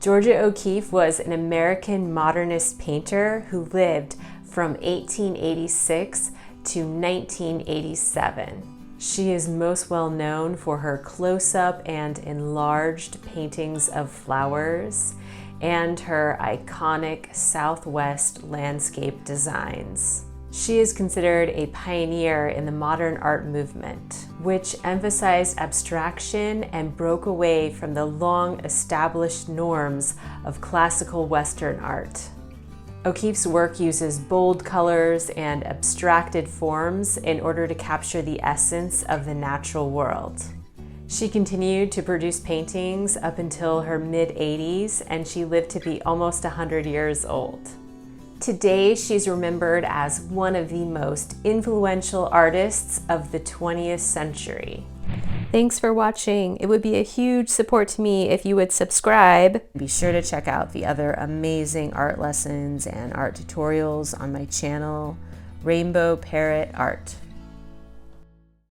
Georgia O'Keeffe was an American modernist painter who lived from 1886 to 1987. She is most well known for her close-up and enlarged paintings of flowers and her iconic Southwest landscape designs. She is considered a pioneer in the modern art movement, which emphasized abstraction and broke away from the long-established norms of classical Western art. O'Keeffe's work uses bold colors and abstracted forms in order to capture the essence of the natural world. She continued to produce paintings up until her mid-80s, and she lived to be almost 100 years old. Today, she's remembered as one of the most influential artists of the 20th century. Thanks for watching. It would be a huge support to me if you would subscribe. Be sure to check out the other amazing art lessons and art tutorials on my channel, Rainbow Parrot Art.